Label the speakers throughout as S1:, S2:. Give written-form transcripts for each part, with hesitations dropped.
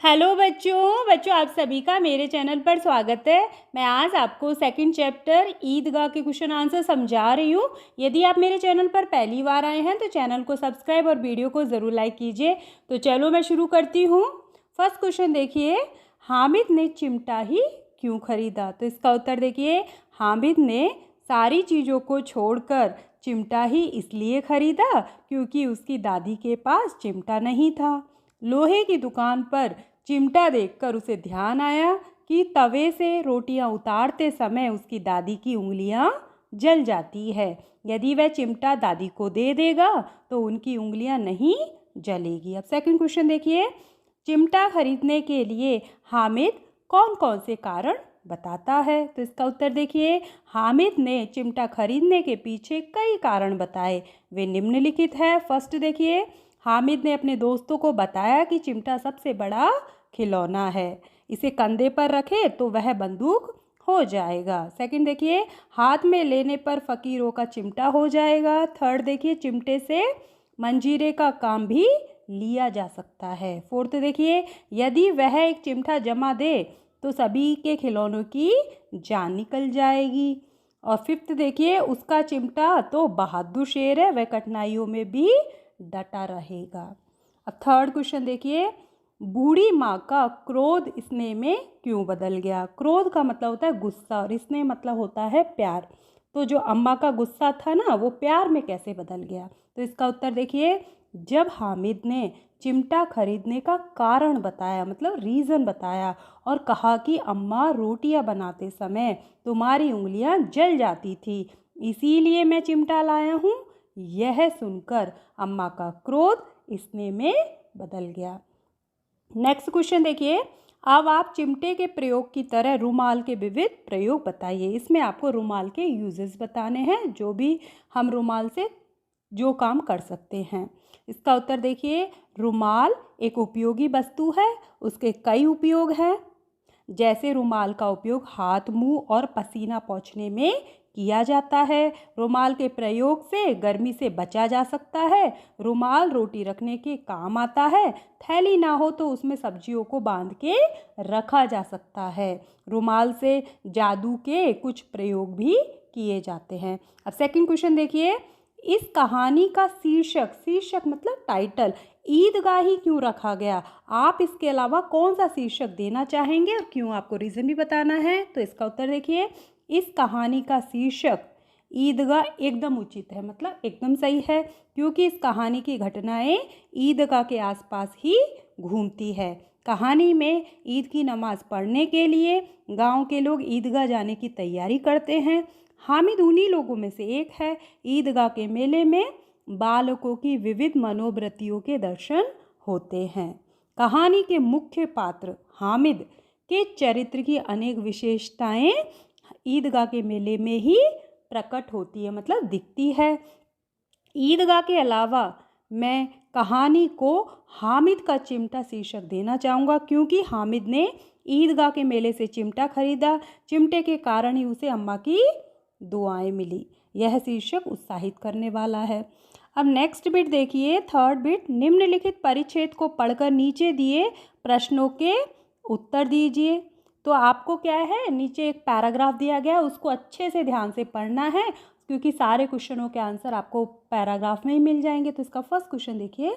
S1: Hello बच्चों आप सभी का मेरे चैनल पर स्वागत है। मैं आज आपको सेकंड चैप्टर ईदगाह के क्वेश्चन आंसर समझा रही हूँ। यदि आप मेरे चैनल पर पहली बार आए हैं तो चैनल को सब्सक्राइब और वीडियो को ज़रूर लाइक कीजिए। तो चलो मैं शुरू करती हूँ। फर्स्ट क्वेश्चन देखिए, हामिद ने चिमटा ही क्यों खरीदा? तो इसका उत्तर देखिए, हामिद ने सारी चीज़ों को छोड़कर चिमटा ही इसलिए खरीदा क्योंकि उसकी दादी के पास चिमटा नहीं था। लोहे की दुकान पर चिमटा देखकर उसे ध्यान आया कि तवे से रोटियां उतारते समय उसकी दादी की उंगलियां जल जाती है। यदि वह चिमटा दादी को दे देगा तो उनकी उंगलियां नहीं जलेगी। अब सेकंड क्वेश्चन देखिए, चिमटा खरीदने के लिए हामिद कौन कौन से कारण बताता है? तो इसका उत्तर देखिए, हामिद ने चिमटा खरीदने के पीछे कई कारण बताए। वे निम्नलिखित है। फर्स्ट देखिए, हामिद ने अपने दोस्तों को बताया कि चिमटा सबसे बड़ा खिलौना है, इसे कंधे पर रखे तो वह बंदूक हो जाएगा। सेकंड देखिए, हाथ में लेने पर फकीरों का चिमटा हो जाएगा। थर्ड देखिए, चिमटे से मंजीरे का काम भी लिया जा सकता है। फोर्थ देखिए, यदि वह एक चिमटा जमा दे तो सभी के खिलौनों की जान निकल जाएगी। और फिफ्थ देखिए, उसका चिमटा तो बहादुर शेर है, वह कठिनाइयों में भी डटा रहेगा। अब थर्ड क्वेश्चन देखिए, बूढ़ी माँ का क्रोध स्नेह में क्यों बदल गया? क्रोध का मतलब होता है गुस्सा और स्नेह मतलब होता है प्यार। तो जो अम्मा का गुस्सा था ना, वो प्यार में कैसे बदल गया? तो इसका उत्तर देखिए, जब हामिद ने चिमटा खरीदने का कारण बताया, मतलब रीज़न बताया, और कहा कि अम्मा रोटियां बनाते समय तुम्हारी उंगलियां जल जाती थी, इसीलिए मैं चिमटा लाया हूँ। यह सुनकर अम्मा का क्रोध स्नेह में बदल गया। नेक्स्ट क्वेश्चन देखिए, अब आप चिमटे के प्रयोग की तरह रुमाल के विविध प्रयोग बताइए। इसमें आपको रुमाल के यूजेस बताने हैं, जो भी हम रुमाल से जो काम कर सकते हैं। इसका उत्तर देखिए, रुमाल एक उपयोगी वस्तु है, उसके कई उपयोग हैं। जैसे रुमाल का उपयोग हाथ, मुंह और पसीना पोंछने में किया जाता है। रुमाल के प्रयोग से गर्मी से बचा जा सकता है। रुमाल रोटी रखने के काम आता है। थैली ना हो तो उसमें सब्जियों को बांध के रखा जा सकता है। रुमाल से जादू के कुछ प्रयोग भी किए जाते हैं। अब सेकंड क्वेश्चन देखिए, इस कहानी का शीर्षक मतलब टाइटल ईदगाही क्यों रखा गया? आप इसके अलावा कौन सा शीर्षक देना चाहेंगे और क्यों? आपको रीज़न भी बताना है। तो इसका उत्तर देखिए, इस कहानी का शीर्षक ईदगाह एकदम उचित है, मतलब एकदम सही है, क्योंकि इस कहानी की घटनाएं ईदगाह के आसपास ही घूमती है। कहानी में ईद की नमाज पढ़ने के लिए गांव के लोग ईदगाह जाने की तैयारी करते हैं। हामिद उन्हीं लोगों में से एक है। ईदगाह के मेले में बालकों की विविध मनोवृत्तियों के दर्शन होते हैं। कहानी के मुख्य पात्र हामिद के चरित्र की अनेक विशेषताएं ईदगाह के मेले में ही प्रकट होती है, मतलब दिखती है। ईदगाह के अलावा मैं कहानी को हामिद का चिमटा शीर्षक देना चाहूँगा, क्योंकि हामिद ने ईदगाह के मेले से चिमटा खरीदा। चिमटे के कारण ही उसे अम्मा की दुआएं मिली। यह शीर्षक उत्साहित करने वाला है। अब नेक्स्ट बिट देखिए, थर्ड बिट, निम्नलिखित परिच्छेद को पढ़कर नीचे दिए प्रश्नों के उत्तर दीजिए। तो आपको क्या है, नीचे एक पैराग्राफ दिया गया है, उसको अच्छे से ध्यान से पढ़ना है, क्योंकि सारे क्वेश्चनों के आंसर आपको पैराग्राफ में ही मिल जाएंगे। तो इसका फर्स्ट क्वेश्चन देखिए,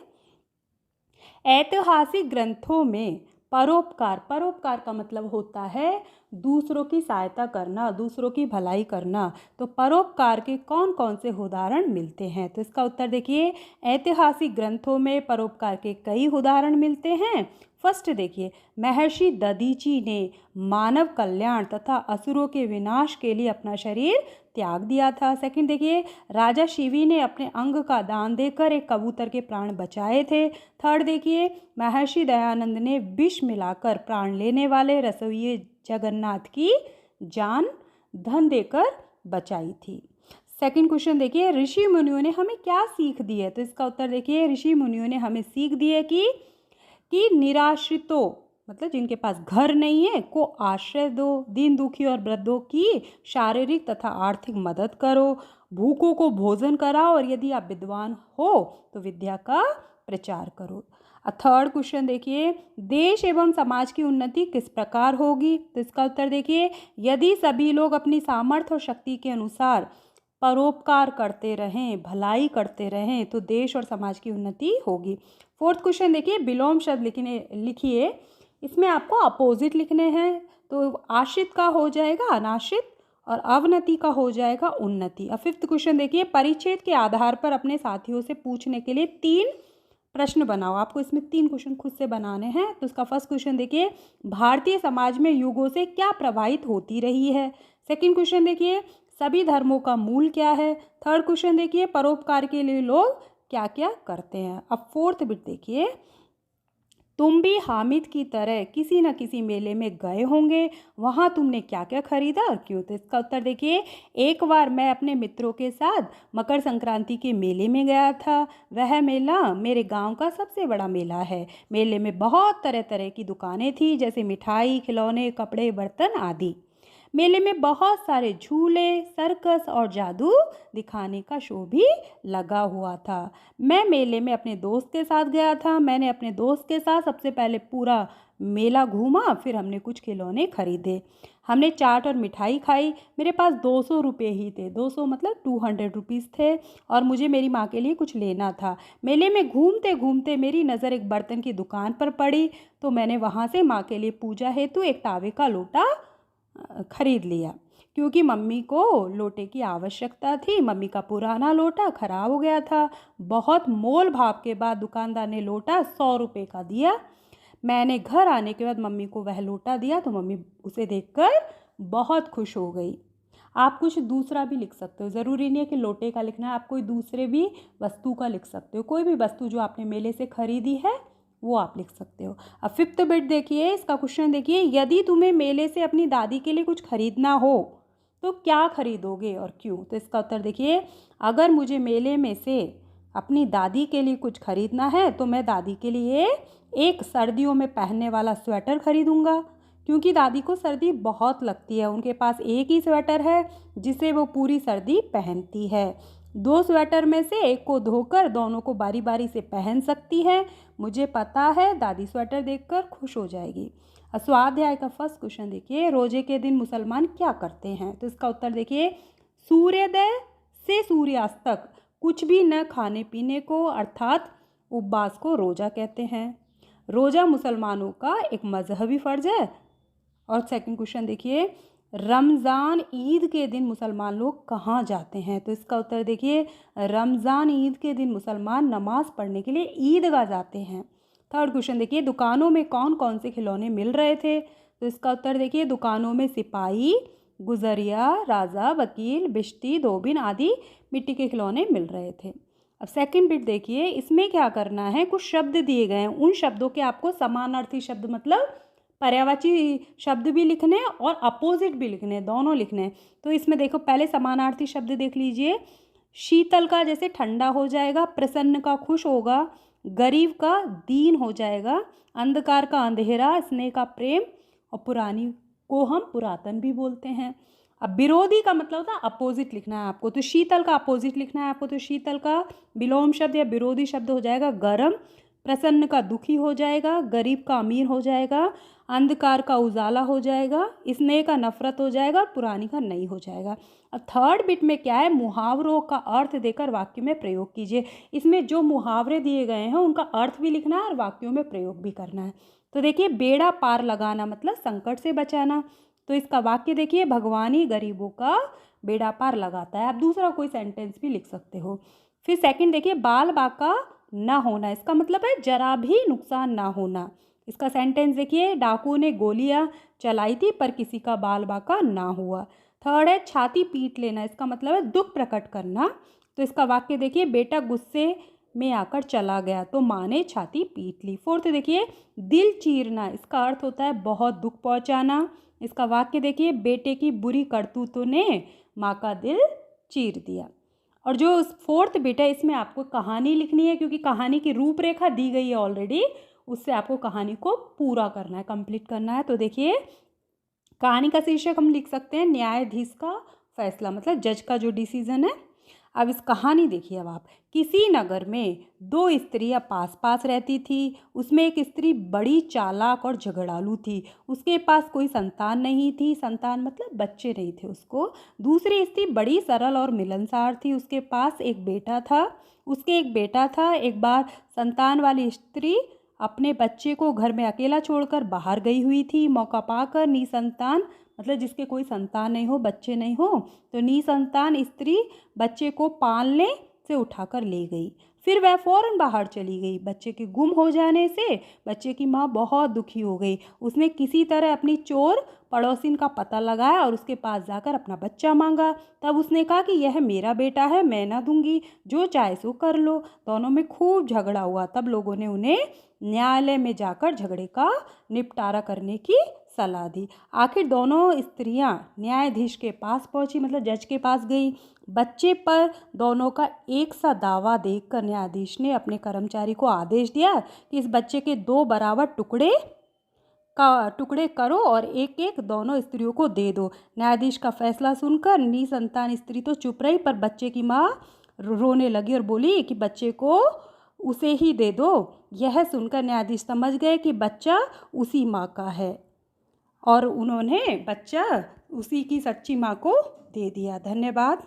S1: ऐतिहासिक ग्रंथों में परोपकार का मतलब होता है दूसरों की सहायता करना, दूसरों की भलाई करना। तो परोपकार के कौन कौन से उदाहरण मिलते हैं? तो इसका उत्तर देखिए, ऐतिहासिक ग्रंथों में परोपकार के कई उदाहरण मिलते हैं। फर्स्ट देखिए, महर्षि दधीची ने मानव कल्याण तथा असुरों के विनाश के लिए अपना शरीर त्याग दिया था। सेकंड देखिए, राजा शिवी ने अपने अंग का दान देकर एक कबूतर के प्राण बचाए थे। थर्ड देखिए, महर्षि दयानंद ने विष मिलाकर प्राण लेने वाले रसोइये जगन्नाथ की जान धन देकर बचाई थी। सेकंड क्वेश्चन देखिए, ऋषि मुनियों ने हमें क्या सीख दी है? तो इसका उत्तर देखिए, ऋषि मुनियों ने हमें सीख दी है कि निराश्रितों, मतलब जिनके पास घर नहीं है, को आश्रय दो, दीन दुखी और वृद्धों की शारीरिक तथा आर्थिक मदद करो, भूखों को भोजन कराओ, और यदि आप विद्वान हो तो विद्या का प्रचार करो। थर्ड क्वेश्चन देखिए, देश एवं समाज की उन्नति किस प्रकार होगी? तो इसका उत्तर देखिए, यदि सभी लोग अपनी सामर्थ्य और शक्ति के अनुसार परोपकार करते रहें, भलाई करते रहें, तो देश और समाज की उन्नति होगी। फोर्थ क्वेश्चन देखिए, विलोम शब्द लिखिए, इसमें आपको अपोजिट लिखने हैं। तो आश्रित का हो जाएगा अनाश्रित और अवनति का हो जाएगा उन्नति। अब फिफ्थ क्वेश्चन देखिए, परिच्छेद के आधार पर अपने साथियों से पूछने के लिए 3 प्रश्न बनाओ। आपको इसमें 3 क्वेश्चन खुद से बनाने हैं। तो इसका फर्स्ट क्वेश्चन देखिए, भारतीय समाज में युगों से क्या प्रभावित होती रही है? सेकंड क्वेश्चन देखिए, सभी धर्मों का मूल क्या है? थर्ड क्वेश्चन देखिए, परोपकार के लिए लोग क्या क्या करते हैं? अब फोर्थ बिट देखिए, तुम भी हामिद की तरह किसी न किसी मेले में गए होंगे, वहाँ तुमने क्या क्या खरीदा और क्यों? तो इसका उत्तर देखिए, एक बार मैं अपने मित्रों के साथ मकर संक्रांति के मेले में गया था। वह मेला मेरे गांव का सबसे बड़ा मेला है। मेले में बहुत तरह तरह की दुकानें थी, जैसे मिठाई, खिलौने, कपड़े, बर्तन आदि। मेले में बहुत सारे झूले, सर्कस और जादू दिखाने का शो भी लगा हुआ था। मैं मेले में अपने दोस्त के साथ गया था। मैंने अपने दोस्त के साथ सबसे पहले पूरा मेला घूमा, फिर हमने कुछ खिलौने खरीदे, हमने चाट और मिठाई खाई। मेरे पास 200 रुपये ही थे, 200 मतलब 200 रुपीज़ थे, और मुझे मेरी माँ के लिए कुछ लेना था। मेले में घूमते घूमते मेरी नज़र एक बर्तन की दुकान पर पड़ी, तो मैंने वहाँ से माँ के लिए पूजा हेतु एक तावे का लोटा खरीद लिया, क्योंकि मम्मी को लोटे की आवश्यकता थी। मम्मी का पुराना लोटा खराब हो गया था। बहुत मोल भाव के बाद दुकानदार ने लोटा 100 रुपये का दिया। मैंने घर आने के बाद मम्मी को वह लोटा दिया, तो मम्मी उसे देखकर बहुत खुश हो गई। आप कुछ दूसरा भी लिख सकते हो, ज़रूरी नहीं है कि लोटे का लिखना है, आप कोई दूसरे भी वस्तु का लिख सकते हो। कोई भी वस्तु जो आपने मेले से खरीदी है वो आप लिख सकते हो। अब फिफ्थ बिट देखिए, इसका क्वेश्चन देखिए, यदि तुम्हें मेले से अपनी दादी के लिए कुछ खरीदना हो तो क्या खरीदोगे और क्यों? तो इसका उत्तर देखिए, अगर मुझे मेले में से अपनी दादी के लिए कुछ खरीदना है तो मैं दादी के लिए एक सर्दियों में पहनने वाला स्वेटर खरीदूंगा, क्योंकि दादी को सर्दी बहुत लगती है। उनके पास एक ही स्वेटर है जिसे वो पूरी सर्दी पहनती है। 2 स्वेटर में से एक को धोकर दोनों को बारी बारी से पहन सकती है। मुझे पता है दादी स्वेटर देखकर खुश हो जाएगी। स्वाध्याय का फर्स्ट क्वेश्चन देखिए, रोजे के दिन मुसलमान क्या करते हैं? तो इसका उत्तर देखिए, सूर्योदय से सूर्यास्त तक कुछ भी न खाने पीने को अर्थात उपवास को रोजा कहते हैं। रोजा मुसलमानों का एक मजहबी फ़र्ज है। और सेकंड क्वेश्चन देखिए, रमज़ान ईद के दिन मुसलमान लोग कहाँ जाते हैं? तो इसका उत्तर देखिए, रमज़ान ईद के दिन मुसलमान नमाज़ पढ़ने के लिए ईदगाह जाते हैं। थर्ड क्वेश्चन देखिए, दुकानों में कौन कौन से खिलौने मिल रहे थे? तो इसका उत्तर देखिए, दुकानों में सिपाही, गुजरिया, राजा, वकील, बिश्ती, धोबिन आदि मिट्टी के खिलौने मिल रहे थे। अब सेकंड बिट देखिए, इसमें क्या करना है, कुछ शब्द दिए गए हैं, उन शब्दों के आपको समानार्थी शब्द मतलब पर्यायवाची शब्द भी लिखने हैं और अपोजिट भी लिखने हैं, दोनों लिखने हैं। तो इसमें देखो, पहले समानार्थी शब्द देख लीजिए। शीतल का जैसे ठंडा हो जाएगा, प्रसन्न का खुश होगा, गरीब का दीन हो जाएगा, अंधकार का अंधेरा, स्नेह का प्रेम, और पुरानी को हम पुरातन भी बोलते हैं। अब विरोधी का मतलब होता है अपोजिट लिखना है आपको, तो शीतल का अपोजिट लिखना है आपको। तो शीतल का विलोम शब्द या विरोधी शब्द हो जाएगा गरम, प्रसन्न का दुखी हो जाएगा, गरीब का अमीर हो जाएगा, अंधकार का उजाला हो जाएगा, स्नेह का नफरत हो जाएगा, और पुरानी का नहीं हो जाएगा। अब थर्ड बिट में क्या है, मुहावरों का अर्थ देकर वाक्य में प्रयोग कीजिए। इसमें जो मुहावरे दिए गए हैं उनका अर्थ भी लिखना है और वाक्यों में प्रयोग भी करना है। तो देखिए, बेड़ा पार लगाना मतलब संकट से बचाना। तो इसका वाक्य देखिए, भगवान ही गरीबों का बेड़ा पार लगाता है। आप दूसरा कोई सेंटेंस भी लिख सकते हो। फिर सेकंड देखिए, बाल बाका ना होना, इसका मतलब है जरा भी नुकसान ना होना। इसका सेंटेंस देखिए, डाकू ने गोलियां चलाई थी पर किसी का बाल बाका ना हुआ। थर्ड है, छाती पीट लेना, इसका मतलब है दुख प्रकट करना। तो इसका वाक्य देखिए, बेटा गुस्से में आकर चला गया तो माँ ने छाती पीट ली। फोर्थ देखिए, दिल चीरना, इसका अर्थ होता है बहुत दुख पहुँचाना। इसका वाक्य देखिए, बेटे की बुरी करतूतों ने माँ का दिल चीर दिया। और जो फोर्थ बिट है इसमें आपको कहानी लिखनी है, क्योंकि कहानी की रूपरेखा दी गई है ऑलरेडी, उससे आपको कहानी को पूरा करना है, कंप्लीट करना है। तो देखिए, कहानी का शीर्षक हम लिख सकते हैं न्यायाधीश का फैसला, मतलब जज का जो डिसीजन है। अब इस कहानी देखिए। अब आप, किसी नगर में दो स्त्रियां पास पास रहती थी। उसमें एक स्त्री बड़ी चालाक और झगड़ालू थी। उसके पास कोई संतान नहीं थी, संतान मतलब बच्चे नहीं थे उसको। दूसरी स्त्री बड़ी सरल और मिलनसार थी। उसके पास एक बेटा था। एक बार संतान वाली स्त्री अपने बच्चे को घर में अकेला छोड़कर बाहर गई हुई थी। मौका पाकर निसंतान मतलब जिसके कोई संतान नहीं हो, बच्चे नहीं हो, तो निसंतान स्त्री बच्चे को पालने से उठाकर ले गई। फिर वह फौरन बाहर चली गई। बच्चे के गुम हो जाने से बच्चे की माँ बहुत दुखी हो गई। उसने किसी तरह अपनी चोर पड़ोसिन का पता लगाया और उसके पास जाकर अपना बच्चा मांगा। तब उसने कहा कि यह मेरा बेटा है, मैं ना दूंगी, जो चाहे सो कर लो। दोनों में खूब झगड़ा हुआ। तब लोगों ने उन्हें न्यायालय में जाकर झगड़े का निपटारा करने की सलाह दी। आखिर दोनों स्त्रियां न्यायाधीश के पास पहुंची, मतलब जज के पास गई। बच्चे पर दोनों का एक सा दावा देखकर न्यायाधीश ने अपने कर्मचारी को आदेश दिया कि इस बच्चे के 2 बराबर टुकड़े करो और एक एक दोनों स्त्रियों को दे दो। न्यायाधीश का फैसला सुनकर निसंतान स्त्री तो चुप रही, पर बच्चे की माँ रोने लगी और बोली कि बच्चे को उसे ही दे दो। यह सुनकर न्यायाधीश समझ गए कि बच्चा उसी माँ का है और उन्होंने बच्चा उसी की सच्ची माँ को दे दिया। धन्यवाद।